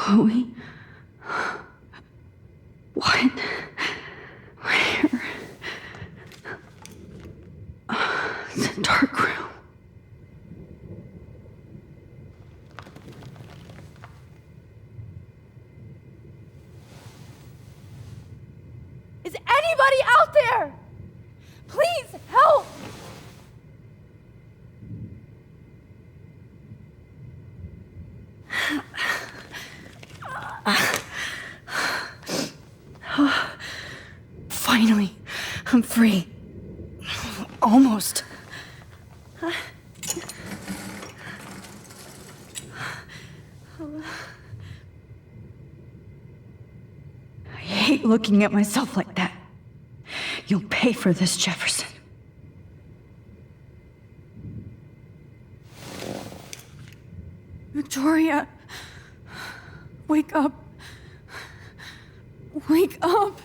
Chloe? What? Where? It's a dark room. Is anybody out there? Please help! Finally, I'm free. Almost. I hate looking at myself like that. You'll pay for this, Jefferson. Victoria, wake up. Wake up.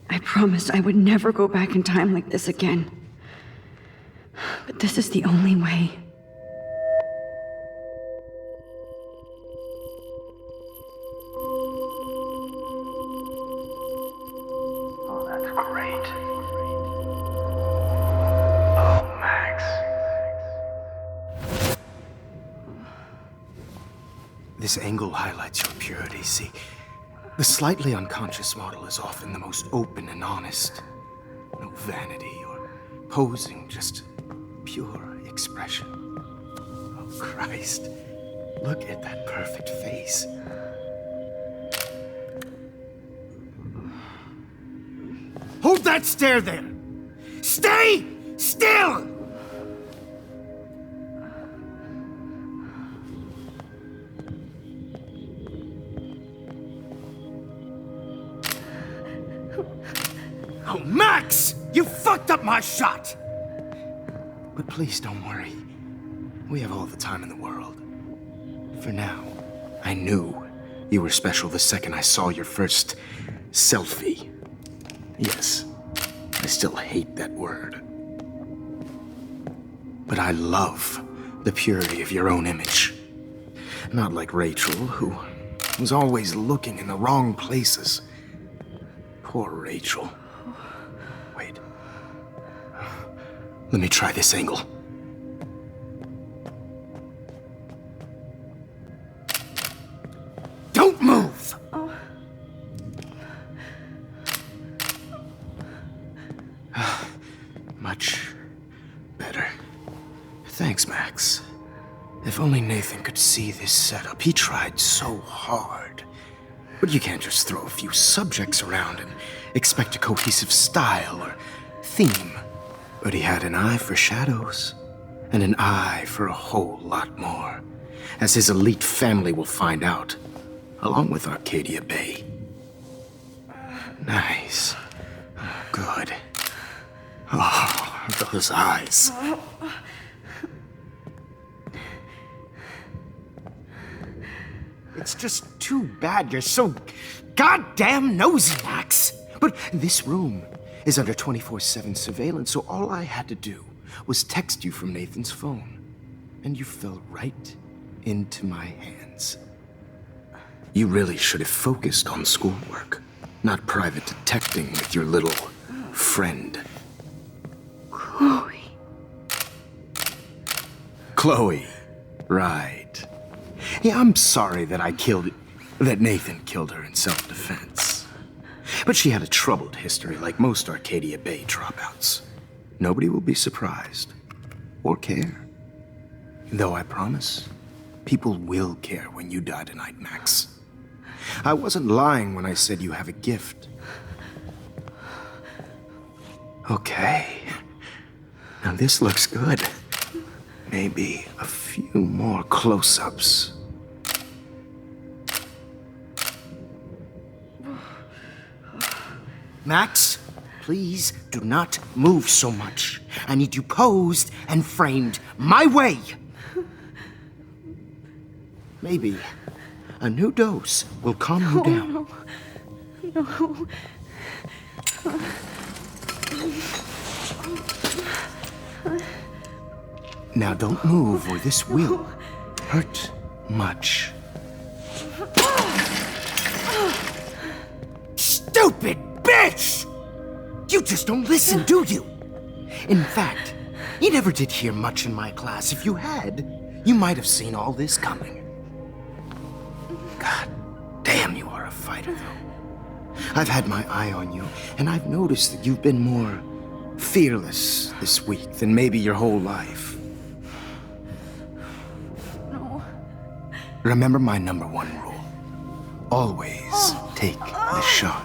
I promised I would never go back in time like this again. But this is the only way. Oh, that's great. Oh, Max. This angle highlights your purity, see? The slightly unconscious model is often the most open and honest. No vanity or posing, just pure expression. Oh, Christ. Look at that perfect face. Hold that stare there! Stay still! Oh, Max! You fucked up my shot! But please don't worry. We have all the time in the world. For now, I knew you were special the second I saw your first selfie. Yes, I still hate that word. But I love the purity of your own image. Not like Rachel, who was always looking in the wrong places. Poor Rachel. Wait. Let me try this angle. Don't move! Much better. Thanks, Max. If only Nathan could see this setup. He tried so hard. But you can't just throw a few subjects around and expect a cohesive style or theme. But he had an eye for shadows, and an eye for a whole lot more, as his elite family will find out, along with Arcadia Bay. Nice. Good. Oh, those eyes. It's just too bad you're so goddamn nosy, Max. But this room is under 24/7 surveillance, so all I had to do was text you from Nathan's phone. And you fell right into my hands. You really should have focused on schoolwork, not private detecting with your little friend. Chloe. Chloe. Right. Yeah, I'm sorry that Nathan killed her in self-defense. But she had a troubled history like most Arcadia Bay dropouts. Nobody will be surprised. Or care. Though I promise, people will care when you die tonight, Max. I wasn't lying when I said you have a gift. Okay. Now this looks good. Maybe a few more close-ups. Max, please do not move so much. I need you posed and framed my way. Maybe a new dose will calm you down. No. Now don't move or this will hurt much. Stupid bitch! You just don't listen, do you? In fact, you never did hear much in my class. If you had, you might have seen all this coming. God damn, you are a fighter, though. I've had my eye on you, and I've noticed that you've been more fearless this week than maybe your whole life. No. Remember my number one rule. Always take the shot.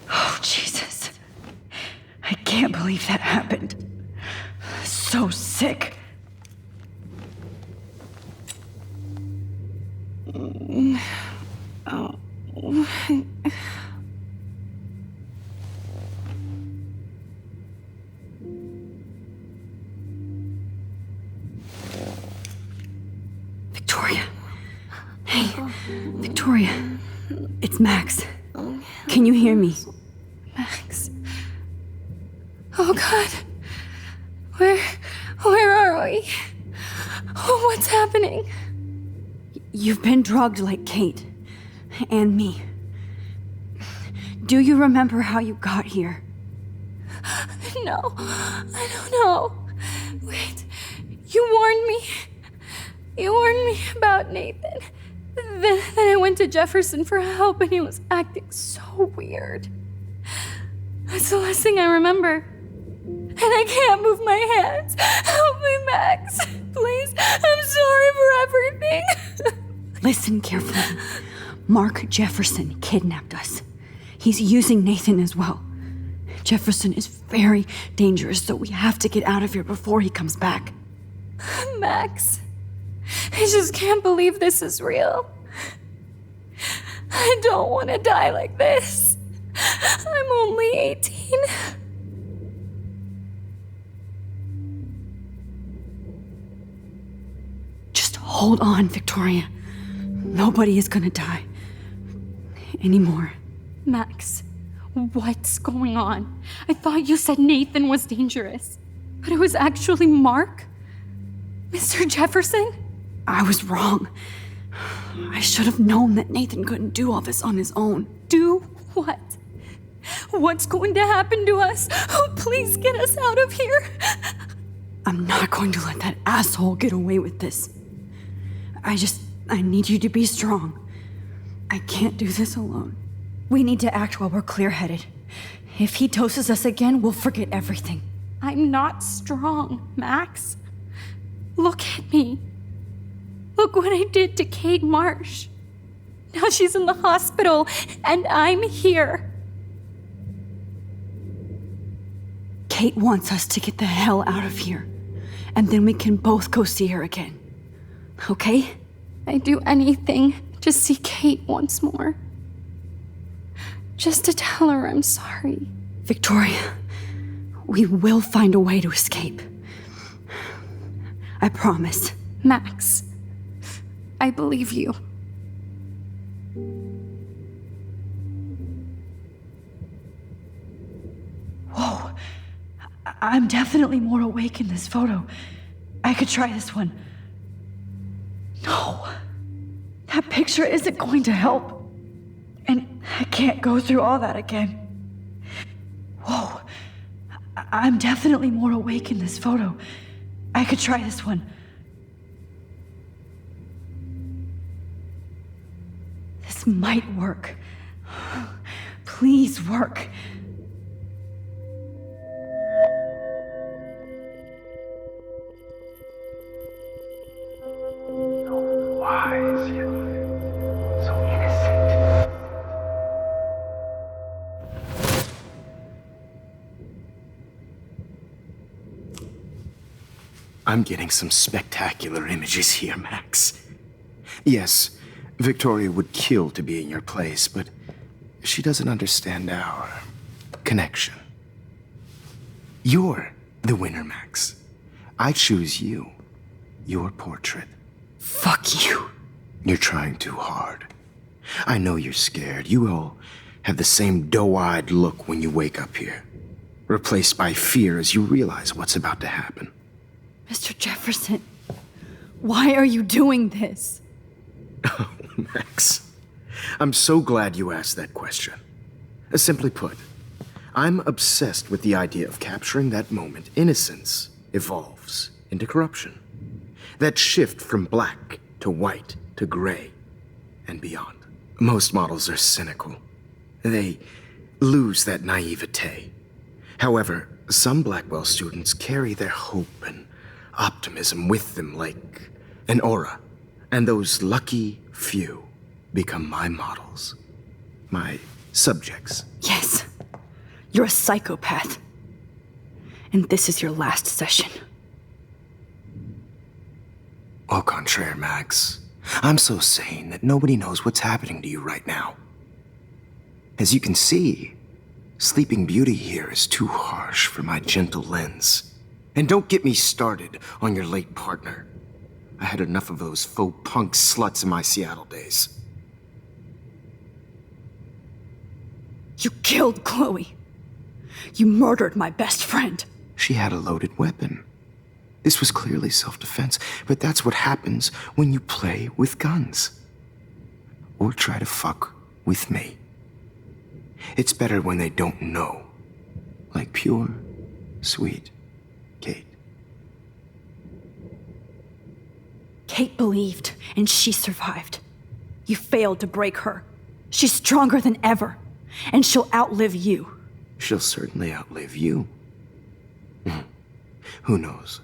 Oh, Jesus. I can't believe that happened. So sick. Victoria. Hey, Victoria. It's Max. Can you hear me? Max. Oh God. Where are we? Oh, what's happening? You've been drugged like Kate. And me. Do you remember how you got here? No, I don't know. Wait, you warned me. You warned me about Nathan. Then I went to Jefferson for help and he was acting so weird. That's the last thing I remember. And I can't move my hands. Help me, Max. Please, I'm sorry for everything. Listen carefully. Mark Jefferson kidnapped us. He's using Nathan as well. Jefferson is very dangerous, so we have to get out of here before he comes back. Max, I just can't believe this is real. I don't want to die like this. I'm only 18. Just hold on, Victoria. Nobody is gonna die. Anymore. Max, what's going on? I thought you said Nathan was dangerous, but it was actually Mark? Mr. Jefferson? I was wrong. I should have known that Nathan couldn't do all this on his own. Do what? What's going to happen to us? Oh, please get us out of here. I'm not going to let that asshole get away with this. I need you to be strong. I can't do this alone. We need to act while we're clear-headed. If he doses us again, we'll forget everything. I'm not strong, Max. Look at me. Look what I did to Kate Marsh. Now she's in the hospital, and I'm here. Kate wants us to get the hell out of here. And then we can both go see her again. Okay? I'd do anything to see Kate once more. Just to tell her I'm sorry. Victoria, we will find a way to escape. I promise. Max, I believe you. Whoa. I'm definitely more awake in this photo. I could try this one. No. That picture isn't going to help. And I can't go through all that again. Whoa. I'm definitely more awake in this photo. I could try this one. This might work. Please work. Wise yet so innocent. I'm getting some spectacular images here, Max. Yes, Victoria would kill to be in your place, but she doesn't understand our connection. You're the winner, Max. I choose you. Your portrait. Fuck you. You're trying too hard. I know you're scared. You all have the same doe-eyed look when you wake up here, replaced by fear as you realize what's about to happen. Mr. Jefferson, why are you doing this? Oh, Max. I'm so glad you asked that question. Simply put, I'm obsessed with the idea of capturing that moment innocence evolves into corruption. That shift from black to white to gray and beyond. Most models are cynical. They lose that naivete. However, some Blackwell students carry their hope and optimism with them like an aura. And those lucky few become my models. My subjects. Yes. You're a psychopath. And this is your last session. Au contraire, Max. I'm so sane that nobody knows what's happening to you right now. As you can see, Sleeping Beauty here is too harsh for my gentle lens. And don't get me started on your late partner. I had enough of those faux punk sluts in my Seattle days. You killed Chloe. You murdered my best friend. She had a loaded weapon. This was clearly self-defense, but that's what happens when you play with guns. Or try to fuck with me. It's better when they don't know. Like pure, sweet Kate. Kate believed, and she survived. You failed to break her. She's stronger than ever, and she'll outlive you. She'll certainly outlive you. Who knows?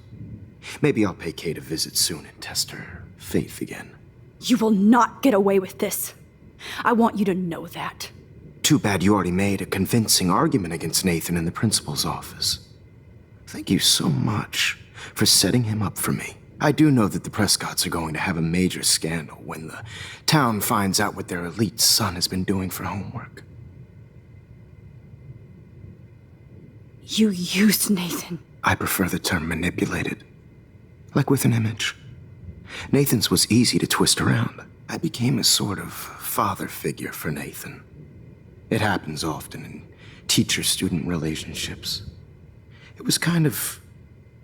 Maybe I'll pay Kate a visit soon and test her faith again. You will not get away with this. I want you to know that. Too bad you already made a convincing argument against Nathan in the principal's office. Thank you so much for setting him up for me. I do know that the Prescotts are going to have a major scandal when the town finds out what their elite son has been doing for homework. You used Nathan. I prefer the term manipulated. Like with an image. Nathan's was easy to twist around. I became a sort of father figure for Nathan. It happens often in teacher-student relationships. It was kind of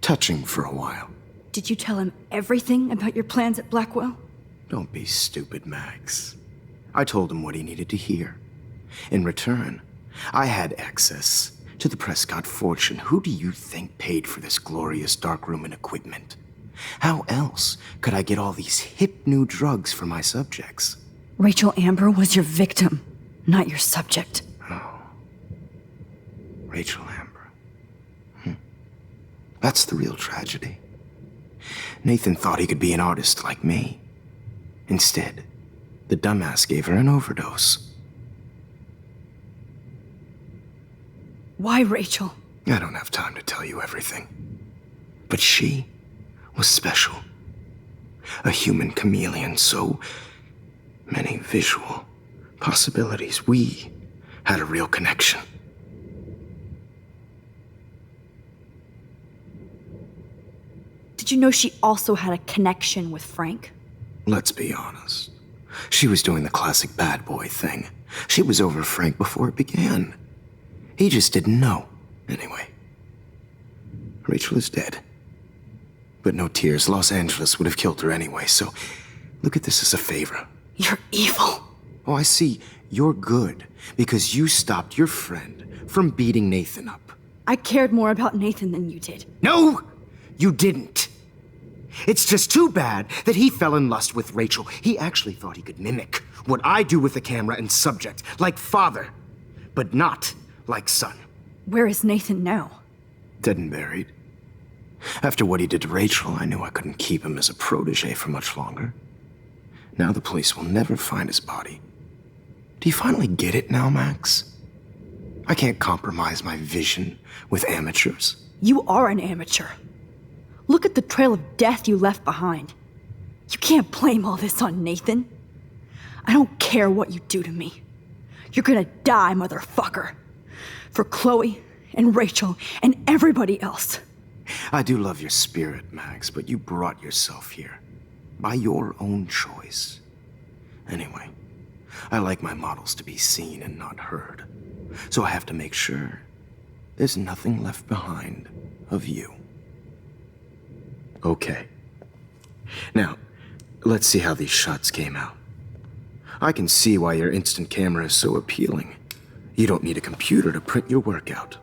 touching for a while. Did you tell him everything about your plans at Blackwell? Don't be stupid, Max. I told him what he needed to hear. In return, I had access to the Prescott fortune. Who do you think paid for this glorious darkroom and equipment? How else could I get all these hip new drugs for my subjects? Rachel Amber was your victim, not your subject. Rachel Amber. That's the real tragedy. Nathan thought he could be an artist like me. Instead, the dumbass gave her an overdose. Why Rachel? I don't have time to tell you everything. But she was special. A human chameleon, so many visual possibilities. We had a real connection. Did you know she also had a connection with Frank? Let's be honest. She was doing the classic bad boy thing. She was over Frank before it began. He just didn't know. Anyway, Rachel is dead. But no tears. Los Angeles would have killed her anyway, so look at this as a favor. You're evil. Oh, I see. You're good because you stopped your friend from beating Nathan up. I cared more about Nathan than you did. No, you didn't. It's just too bad that he fell in lust with Rachel. He actually thought he could mimic what I do with the camera and subject, like father, but not like son. Where is Nathan now? Dead and buried. After what he did to Rachel, I knew I couldn't keep him as a protege for much longer. Now the police will never find his body. Do you finally get it now, Max? I can't compromise my vision with amateurs. You are an amateur. Look at the trail of death you left behind. You can't blame all this on Nathan. I don't care what you do to me. You're gonna die, motherfucker. For Chloe and Rachel and everybody else. I do love your spirit, Max, but you brought yourself here. By your own choice. Anyway, I like my models to be seen and not heard. So I have to make sure there's nothing left behind of you. Okay. Now, let's see how these shots came out. I can see why your instant camera is so appealing. You don't need a computer to print your work out.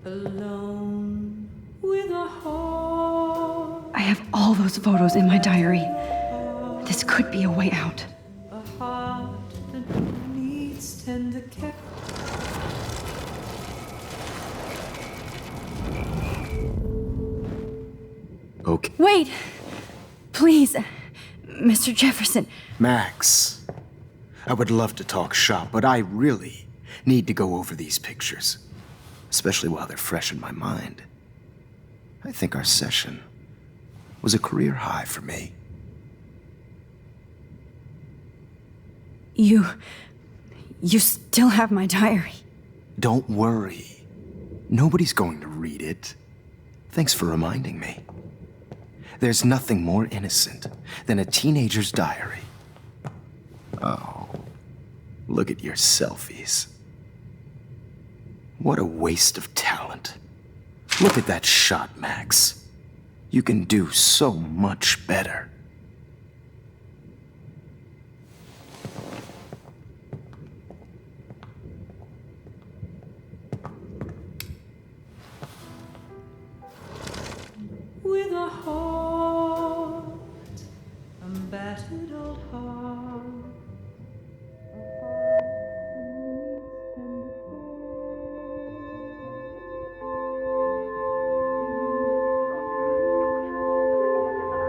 Alone with a heart, I have all those photos in my diary. This could be a way out. a heart that needs tender care. Okay. Wait! Please, Mr. Jefferson. Max, I would love to talk shop, but I really need to go over these pictures. Especially while they're fresh in my mind. I think our session was a career high for me. You still have my diary. Don't worry. Nobody's going to read it. Thanks for reminding me. There's nothing more innocent than a teenager's diary. Oh, look at your selfies. What a waste of talent. Look at that shot, Max. You can do so much better. With a heart, a battered old heart.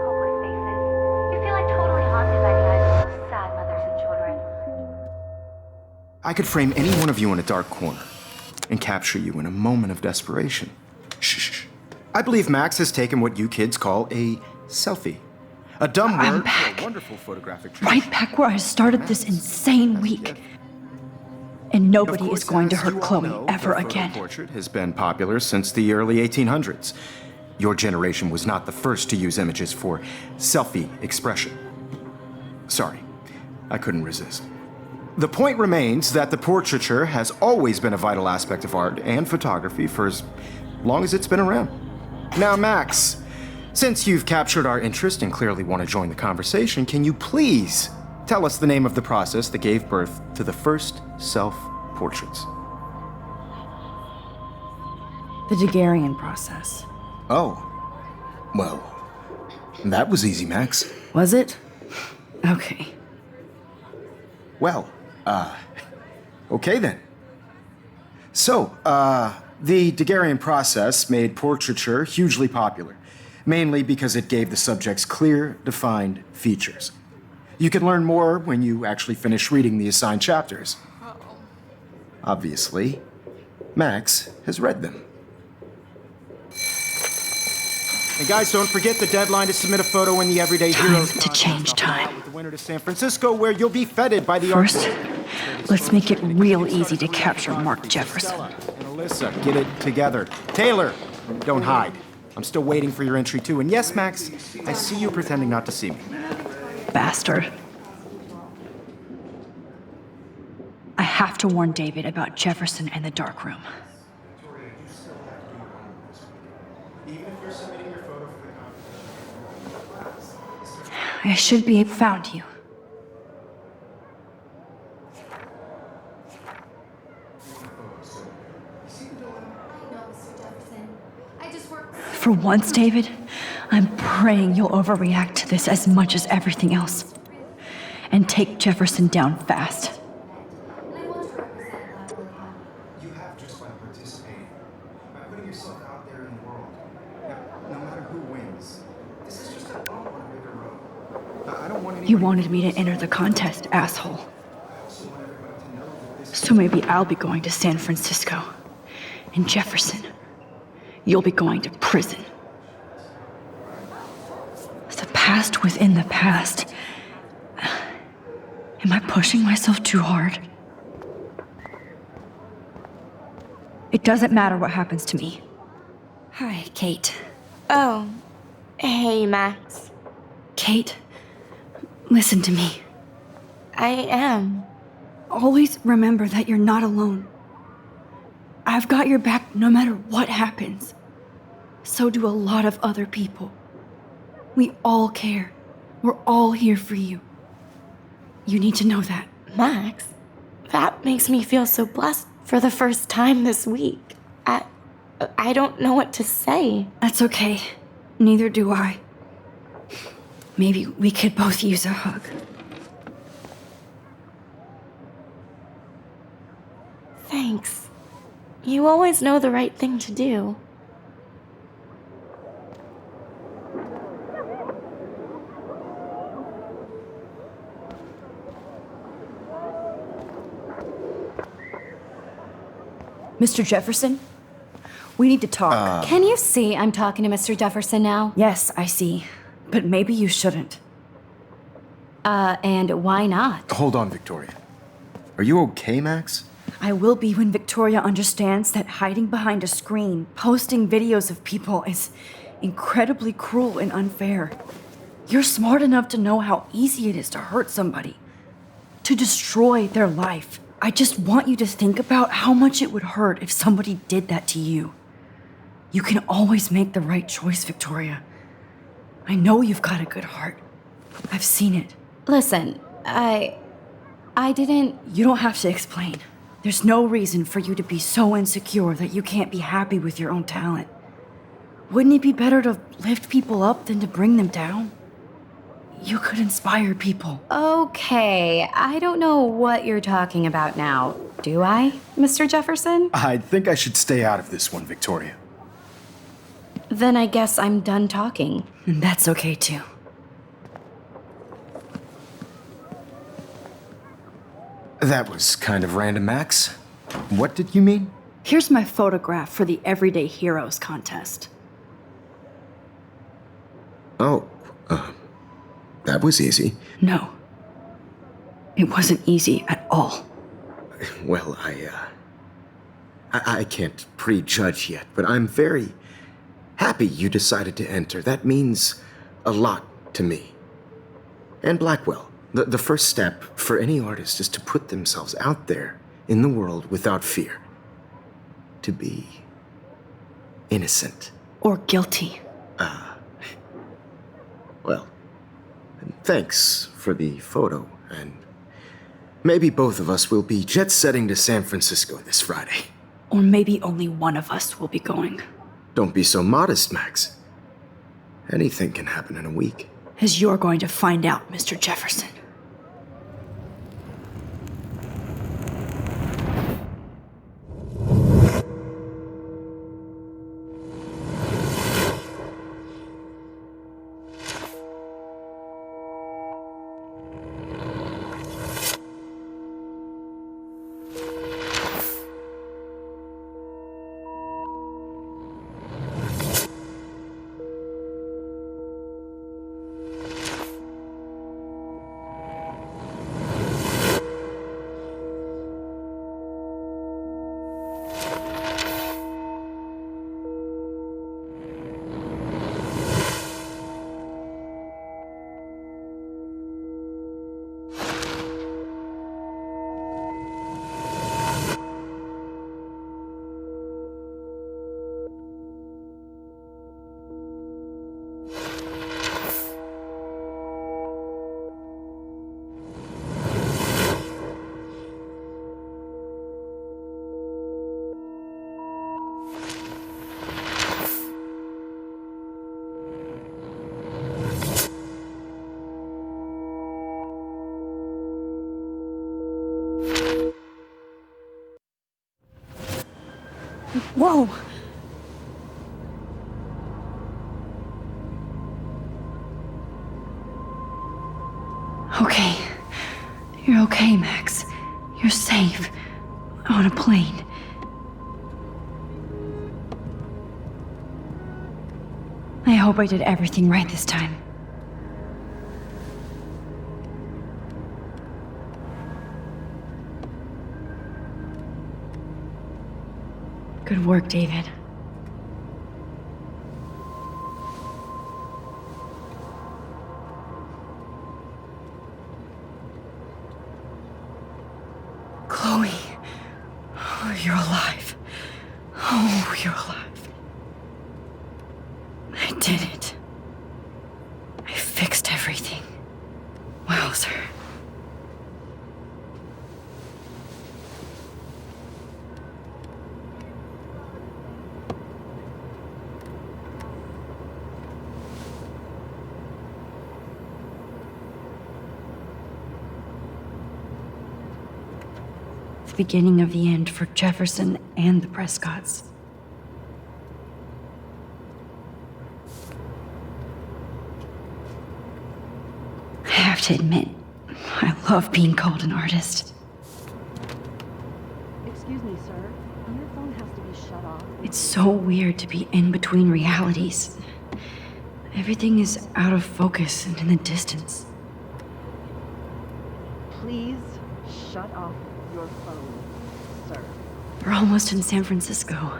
You feel like totally haunted by the eyes of those sad mothers and children. I could frame any one of you in a dark corner and capture you in a moment of desperation. Shh. I believe Max has taken what you kids call a selfie. A dumb I'm word back. for a wonderful photographic tradition. Right back where I started this insane week. And Of nobody course, is going to as hurt you all Chloe know, ever the photo again. portrait has been popular since the early 1800s. Your generation was not the first to use images for selfie expression. Sorry, I couldn't resist. The point remains that the portraiture has always been a vital aspect of art and photography for as long as it's been around. Now, Max, since you've captured our interest and clearly want to join the conversation, can you please tell us the name of the process that gave birth to the first self-portraits? The Daguerrean process. Oh, well, that was easy, Max. Was it? Okay. Well, okay then. So, the Daguerrean process made portraiture hugely popular, mainly because it gave the subjects clear, defined features. You can learn more when you actually finish reading the assigned chapters. Obviously, Max has read them. And guys, don't forget the deadline to submit a photo in the Everyday Time Heroes to contest. change I'll be out time. with the winner to San Francisco, where you'll be feted by the First, artist. let's make it real easy to capture Mark Jefferson. Stella and Alyssa, get it together. Taylor, don't hide. I'm still waiting for your entry too. And yes, Max, I see you pretending not to see me. Bastard. I have to warn David about Jefferson and the dark room. I should be found you. For once, David, I'm praying you'll overreact to this as much as everything else. And take Jefferson down fast. You have just by participating, by putting yourself out there in the world. No matter who wins, this is just a bump on a bigger road. I don't want You wanted me to enter the contest, asshole. So maybe I'll be going to San Francisco. And Jefferson, you'll be going to prison. The past within the past. Am I pushing myself too hard? It doesn't matter what happens to me. Hi, Kate. Oh, hey, Max. Kate, listen to me. I am. Always remember that you're not alone. I've got your back no matter what happens. So do a lot of other people. We all care. We're all here for you. You need to know that. Max, that makes me feel so blessed for the first time this week. I don't know what to say. That's okay. Neither do I. Maybe we could both use a hug. Thanks. You always know the right thing to do. Mr. Jefferson? We need to talk. Can you see I'm talking to Mr. Jefferson now? Yes, I see. But maybe you shouldn't. And why not? Hold on, Victoria. Are you okay, Max? I will be when Victoria understands that hiding behind a screen, posting videos of people is incredibly cruel and unfair. You're smart enough to know how easy it is to hurt somebody, to destroy their life. I just want you to think about how much it would hurt if somebody did that to you. You can always make the right choice, Victoria. I know you've got a good heart. I've seen it. Listen, I didn't... You don't have to explain. There's no reason for you to be so insecure that you can't be happy with your own talent. Wouldn't it be better to lift people up than to bring them down? You could inspire people. Okay, I don't know what you're talking about now, do I, Mr. Jefferson? I think I should stay out of this one, Victoria. Then I guess I'm done talking. And that's okay too. That was kind of random, Max. What did you mean? Here's my photograph for the Everyday Heroes contest. Oh, that was easy. No. It wasn't easy at all. Well, I can't prejudge yet, but I'm very happy you decided to enter. That means a lot to me. And Blackwell. The first step for any artist is to put themselves out there in the world without fear. To be innocent. Or guilty. Well, thanks for the photo, and maybe both of us will be jet-setting to San Francisco this Friday. Or maybe only one of us will be going. Don't be so modest, Max. Anything can happen in a week. As you're going to find out, Mr. Jefferson. Whoa! Okay. You're okay, Max. You're safe. On a plane. I hope I did everything right this time. Good work, David. Chloe. Oh, you're alive. Oh, you're alive. I did it. I fixed everything. Wowzer. The beginning of the end for Jefferson and the Prescotts. I have to admit, I love being called an artist. Excuse me, sir. Your phone has to be shut off. It's so weird to be in between realities. Everything is out of focus and in the distance. Please shut off your phone, sir. We're almost in San Francisco.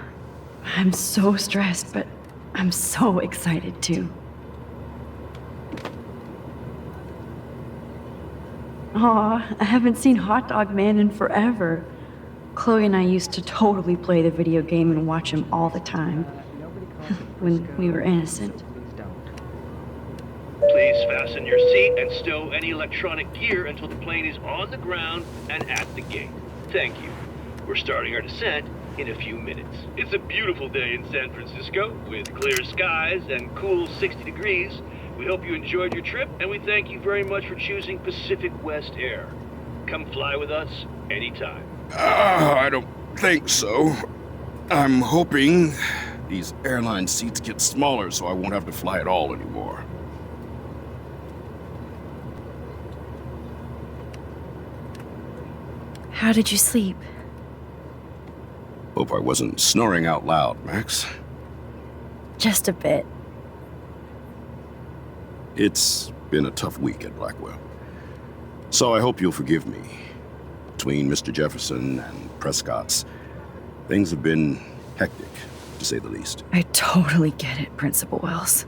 I'm so stressed, but I'm so excited too. Aw, I haven't seen Hot Dog Man in forever. Chloe and I used to totally play the video game and watch him all the time. When we were innocent. Please fasten your seat and stow any electronic gear until the plane is on the ground and at the gate. Thank you. We're starting our descent in a few minutes. It's a beautiful day in San Francisco with clear skies and cool 60 degrees. We hope you enjoyed your trip, and we thank you very much for choosing Pacific West Air. Come fly with us anytime. I don't think so. I'm hoping these airline seats get smaller so I won't have to fly at all anymore. How did you sleep? Hope I wasn't snoring out loud, Max. Just a bit. It's been a tough week at Blackwell. So I hope you'll forgive me. Between Mr. Jefferson and Prescott's, things have been hectic, to say the least. I totally get it, Principal Wells.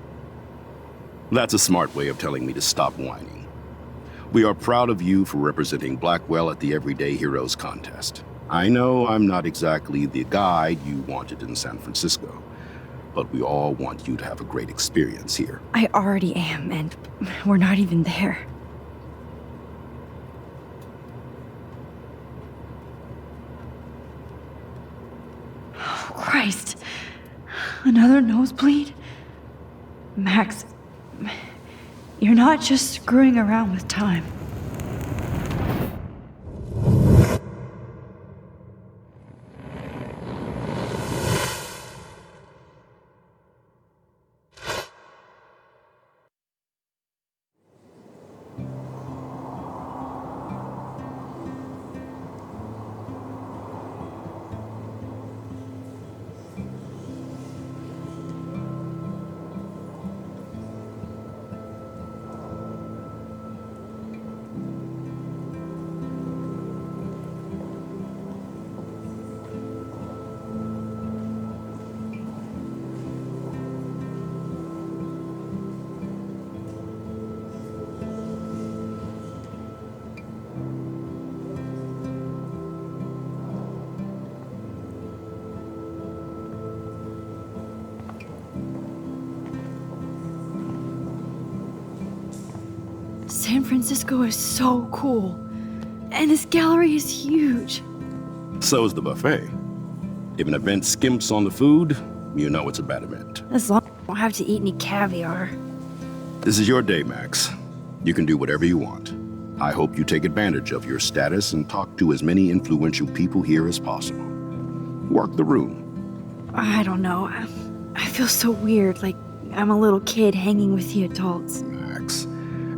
That's a smart way of telling me to stop whining. We are proud of you for representing Blackwell at the Everyday Heroes contest. I know I'm not exactly the guide you wanted in San Francisco, but we all want you to have a great experience here. I already am, and we're not even there. Oh, Christ. Another nosebleed? Max, you're not just screwing around with time. San Francisco is so cool. And this gallery is huge. So is the buffet. If an event skimps on the food, you know it's a bad event. As long as I don't have to eat any caviar. This is your day, Max. You can do whatever you want. I hope you take advantage of your status and talk to as many influential people here as possible. Work the room. I don't know. I feel so weird, like I'm a little kid hanging with the adults. Max,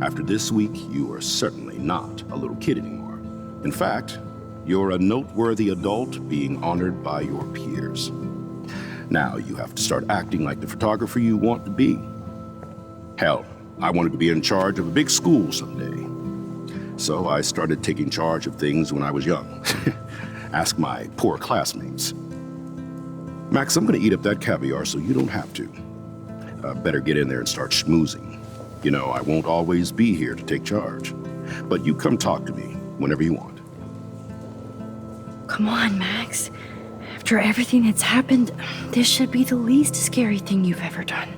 after this week, you are certainly not a little kid anymore. In fact, you're a noteworthy adult being honored by your peers. Now you have to start acting like the photographer you want to be. Hell, I wanted to be in charge of a big school someday. So I started taking charge of things when I was young. Ask my poor classmates. Max, I'm gonna eat up that caviar so you don't have to. Better get in there and start schmoozing. You know, I won't always be here to take charge. But you come talk to me whenever you want. Come on, Max. After everything that's happened, this should be the least scary thing you've ever done.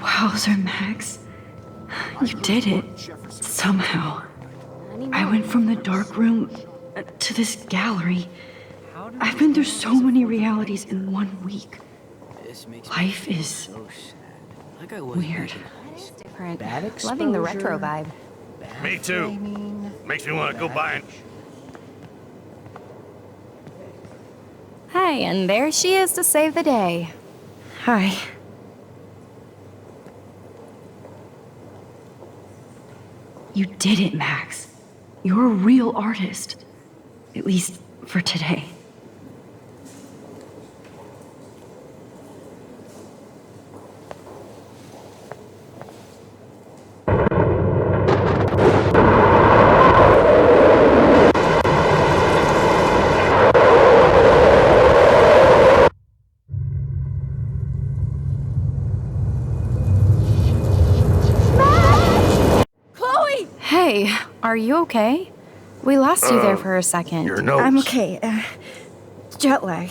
Wowzer, Max. You did it. Somehow. I went from the dark room to this gallery. I've been through so many realities in 1 week. Life is weird. Different. Loving the retro vibe. Me too. Makes me want to go by and... Hi, and there she is to save the day. Hi. You did it, Max. You're a real artist. At least for today. Hey, are you okay? We lost you there for a second. Your notes. I'm okay. Jet lag.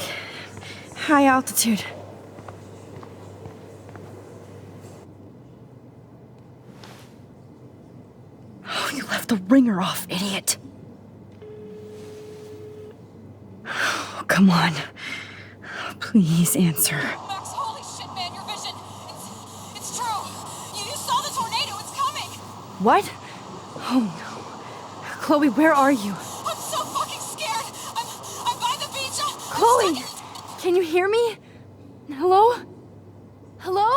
High altitude. Oh, you left the ringer off, idiot. Oh, come on. Please answer. Max, holy shit, man, your vision. It's true. You saw the tornado. It's coming. What? Oh no. Chloe, where are you? I'm so fucking scared. I'm by the beach. Chloe! Can you hear me? Hello? Hello?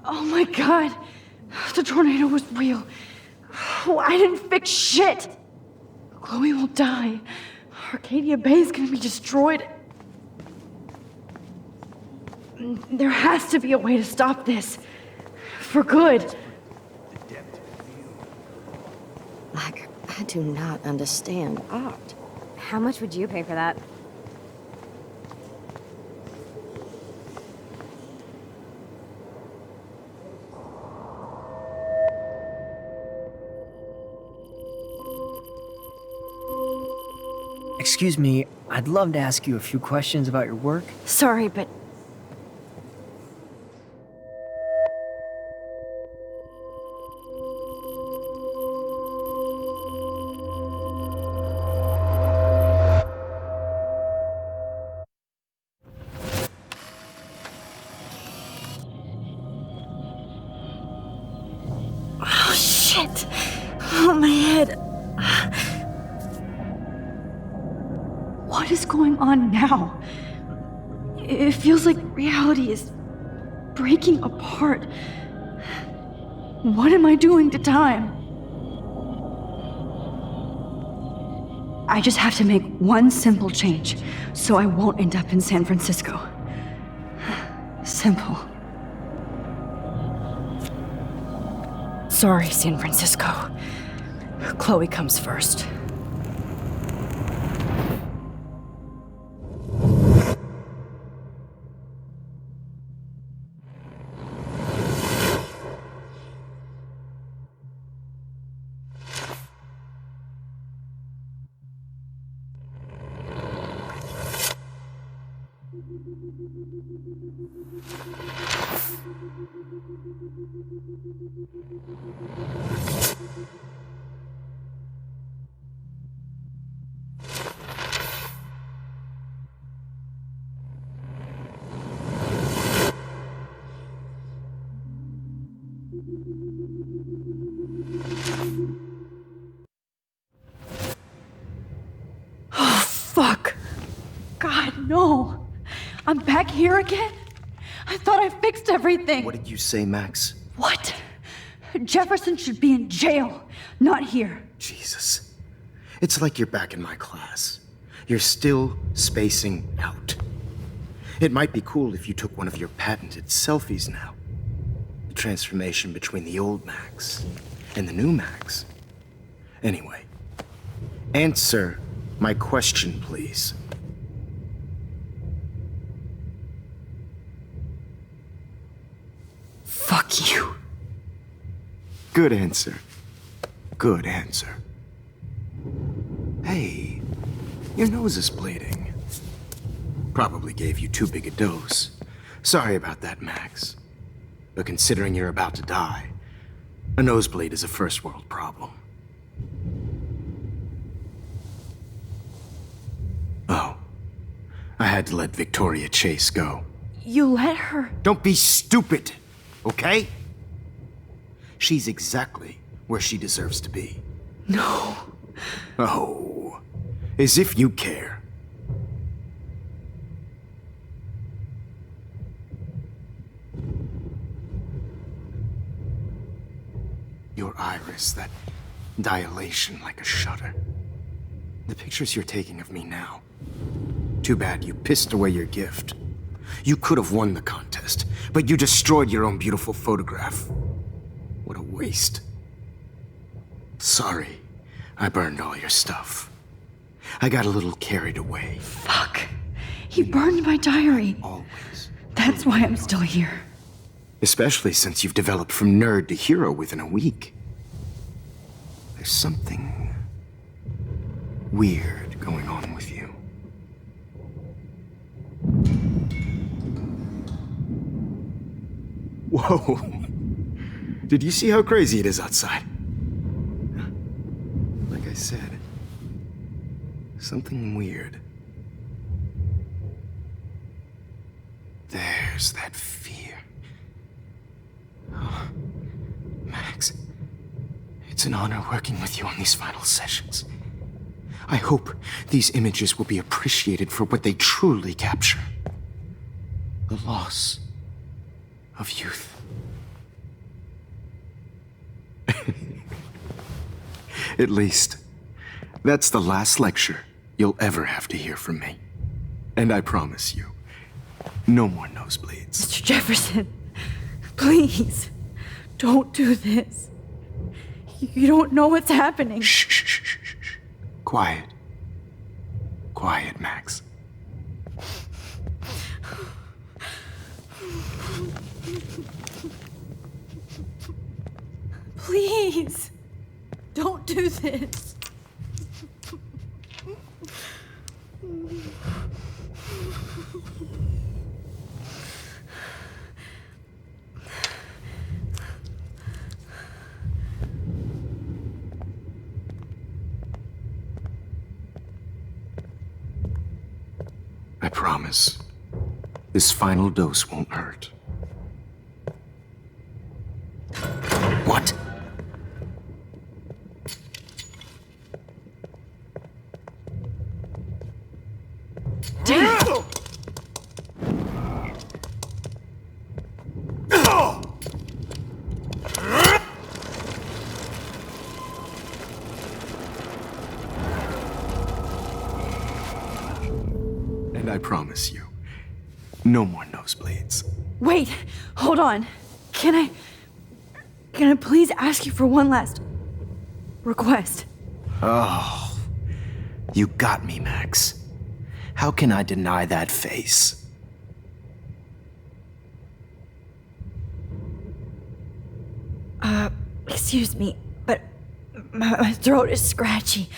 Oh my god. The tornado was real. Oh, I didn't fix shit. Chloe will die. Arcadia Bay is gonna be destroyed. There has to be a way to stop this. For good. Like, I do not understand art. How much would you pay for that? Excuse me, I'd love to ask you a few questions about your work. Sorry, but oh shit. Oh, my head. What is going on now? It feels like reality is breaking apart. What am I doing to time? I just have to make one simple change so I won't end up in San Francisco. Simple. Sorry, San Francisco. Chloe comes first. Oh, fuck. God, no. I'm back here again? I thought I fixed everything. What did you say, Max? What? Jefferson should be in jail, not here. Jesus. It's like you're back in my class. You're still spacing out. It might be cool if you took one of your patented selfies now. transformation between the old Max and the new Max. Anyway, answer my question, please. Fuck you. Good answer. Good answer. Hey, your nose is bleeding. Probably gave you too big a dose. Sorry about that, Max. But considering you're about to die, a nosebleed is a first world problem. Oh, I had to let Victoria Chase go. You let her? Don't be stupid, okay? She's exactly where she deserves to be. No. Oh, as if you care. Your iris, that dilation like a shutter. The pictures you're taking of me now. Too bad you pissed away your gift. You could have won the contest, but you destroyed your own beautiful photograph. What a waste. Sorry, I burned all your stuff. I got a little carried away. Fuck. He burned my diary. Always. That's why I'm still here. Especially since you've developed from nerd to hero within a week. There's something weird going on with you. Whoa. Did you see how crazy it is outside? Like I said, something weird. There's that fear. Oh, Max, it's an honor working with you on these final sessions. I hope these images will be appreciated for what they truly capture. The loss of youth. At least, that's the last lecture you'll ever have to hear from me. And I promise you, no more nosebleeds. Mr. Jefferson, please, don't do this. You don't know what's happening. Shh, shh, shh, shh, shh. Quiet. Quiet, Max. Please, don't do this. I promise, this final dose won't hurt. What? Damn! And I promise you, no more nosebleeds. Wait, hold on. Can I please ask you for one last request? Oh, you got me, Max. How can I deny that face? Excuse me, but my throat is scratchy.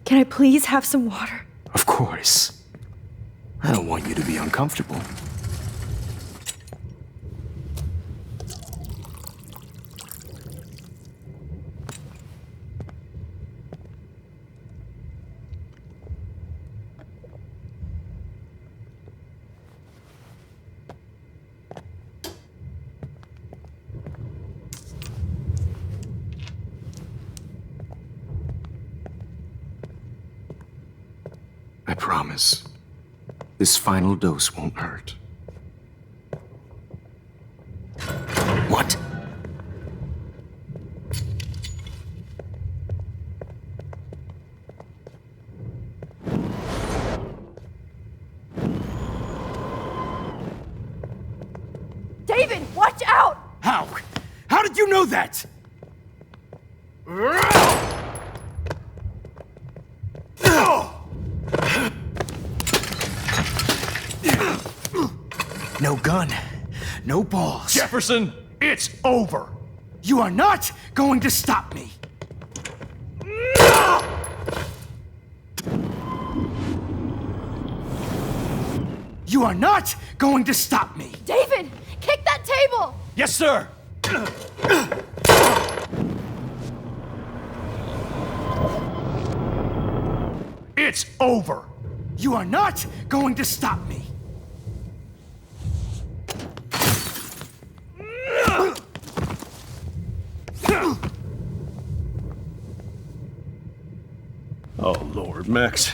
Can I please have some water? Of course. I don't want you to be uncomfortable. I promise, this final dose won't hurt. What? David, watch out! How? do that! No gun, no balls. Jefferson, it's over. You are not going to stop me. You are not going to stop me. David, kick that table! Yes, sir. It's over. You are not going to stop me. Oh, Lord, Max.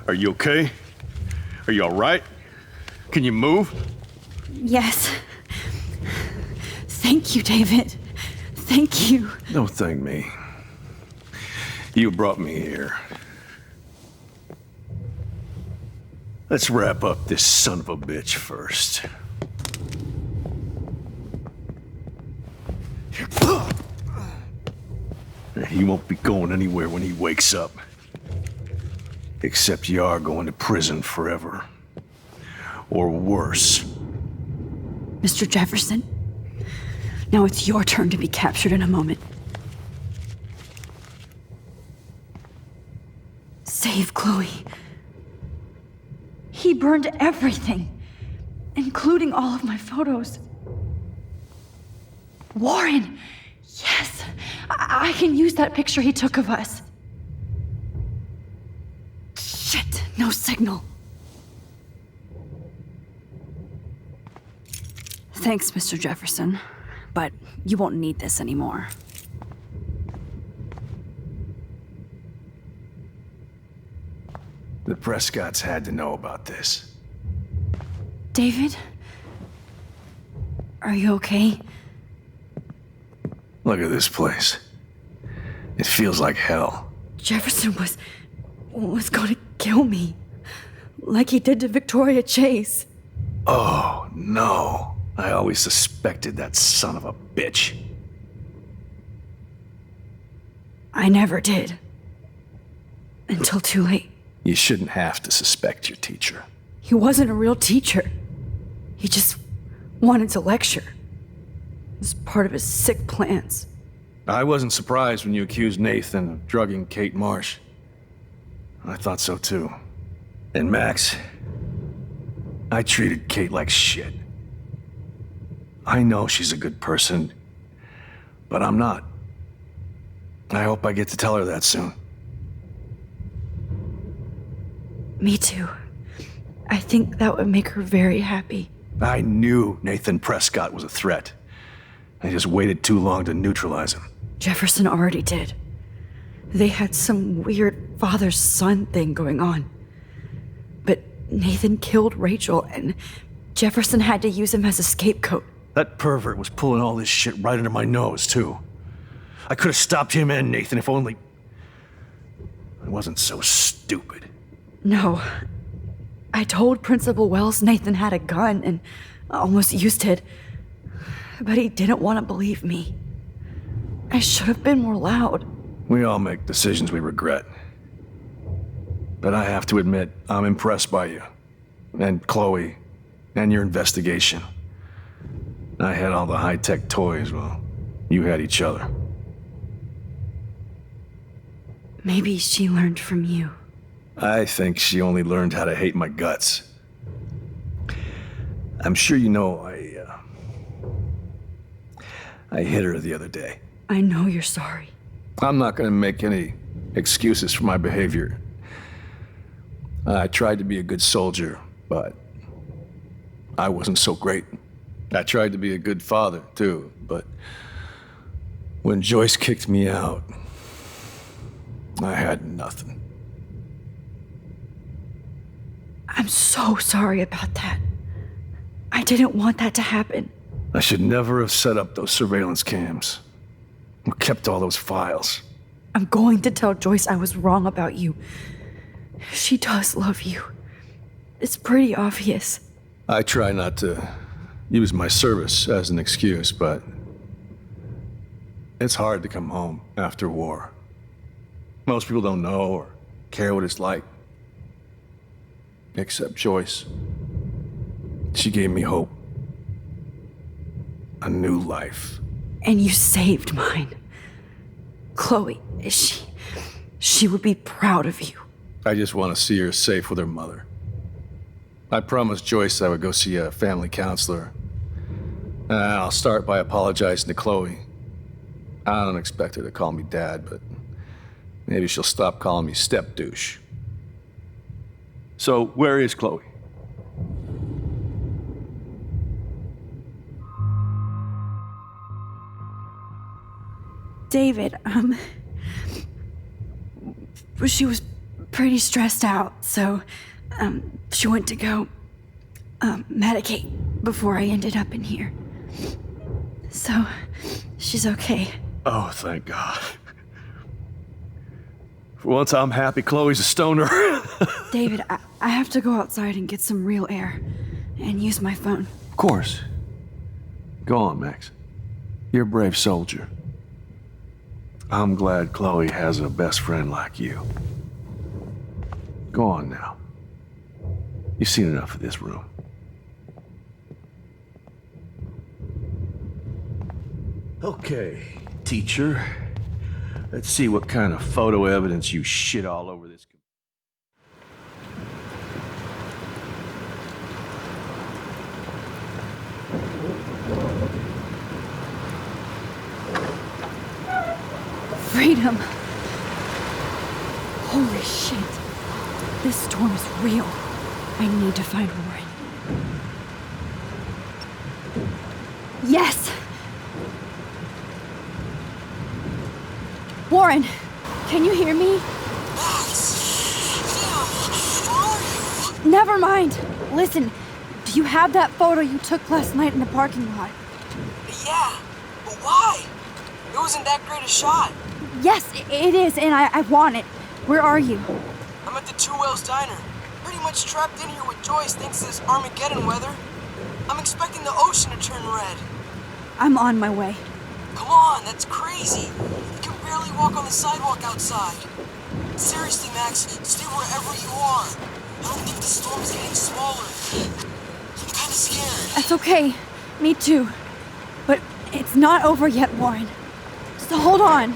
Are you okay? Are you all right? Can you move? Yes. Thank you, David. Thank you. Don't thank me. You brought me here. Let's wrap up this son of a bitch first. He won't be going anywhere when he wakes up. Except you are going to prison forever. Or worse. Mr. Jefferson, now it's your turn to be captured in a moment. Save Chloe. He burned everything, including all of my photos. Warren! Yes! I can use that picture he took of us. Shit, no signal. Thanks, Mr. Jefferson, but you won't need this anymore. The Prescotts had to know about this. David? Are you okay? Look at this place. It feels like hell. Jefferson was gonna kill me. Like he did to Victoria Chase. Oh, no. I always suspected that son of a bitch. I never did. Until too late. You shouldn't have to suspect your teacher. He wasn't a real teacher. He just wanted to lecture. It was part of his sick plans. I wasn't surprised when you accused Nathan of drugging Kate Marsh. I thought so too. And Max, I treated Kate like shit. I know she's a good person, but I'm not. I hope I get to tell her that soon. Me too. I think that would make her very happy. I knew Nathan Prescott was a threat. I just waited too long to neutralize him. Jefferson already did. They had some weird father-son thing going on. But Nathan killed Rachel, and Jefferson had to use him as a scapegoat. That pervert was pulling all this shit right under my nose, too. I could have stopped him and Nathan if only I wasn't so stupid. No. I told Principal Wells Nathan had a gun and almost used it. But he didn't want to believe me. I should have been more loud. We all make decisions we regret. But I have to admit, I'm impressed by you. And Chloe. And your investigation. I had all the high-tech toys, well, you had each other. Maybe she learned from you. I think she only learned how to hate my guts. I'm sure you know I hit her the other day. I know you're sorry. I'm not gonna make any excuses for my behavior. I tried to be a good soldier, but I wasn't so great. I tried to be a good father, too, but when Joyce kicked me out, I had nothing. I'm so sorry about that. I didn't want that to happen. I should never have set up those surveillance cams. Or kept all those files. I'm going to tell Joyce I was wrong about you. She does love you. It's pretty obvious. I try not to use my service as an excuse, but It's hard to come home after war. Most people don't know or care what it's like. Except Joyce. She gave me hope. A new life. And you saved mine. Chloe, she would be proud of you. I just want to see her safe with her mother. I promised Joyce I would go see a family counselor. I'll start by apologizing to Chloe. I don't expect her to call me Dad, but maybe she'll stop calling me step douche. So, where is Chloe? David, she was pretty stressed out, so, she went to go, medicate before I ended up in here. So, she's okay. Oh, thank God. For once, I'm happy Chloe's a stoner. David, I have to go outside and get some real air and use my phone. Of course. Go on, Max. You're a brave soldier. I'm glad Chloe has a best friend like you. Go on now. You've seen enough of this room. Okay, teacher. Let's see what kind of photo evidence you shit all over this. Freedom. Holy shit. This storm is real. I need to find Warren. Yes! Warren, can you hear me? Never mind. Listen, do you have that photo you took last night in the parking lot? Yeah, but why? It wasn't that great a shot. Yes, it is, and I want it. Where are you? I'm at the Two Whales Diner. Pretty much trapped in here with Joyce thanks to this Armageddon weather. I'm expecting the ocean to turn red. I'm on my way. Come on, that's crazy. You can barely walk on the sidewalk outside. Seriously, Max, stay wherever you are. I don't think the storm is getting smaller. I'm kinda scared. That's okay. Me too. But it's not over yet, Warren. So hold on.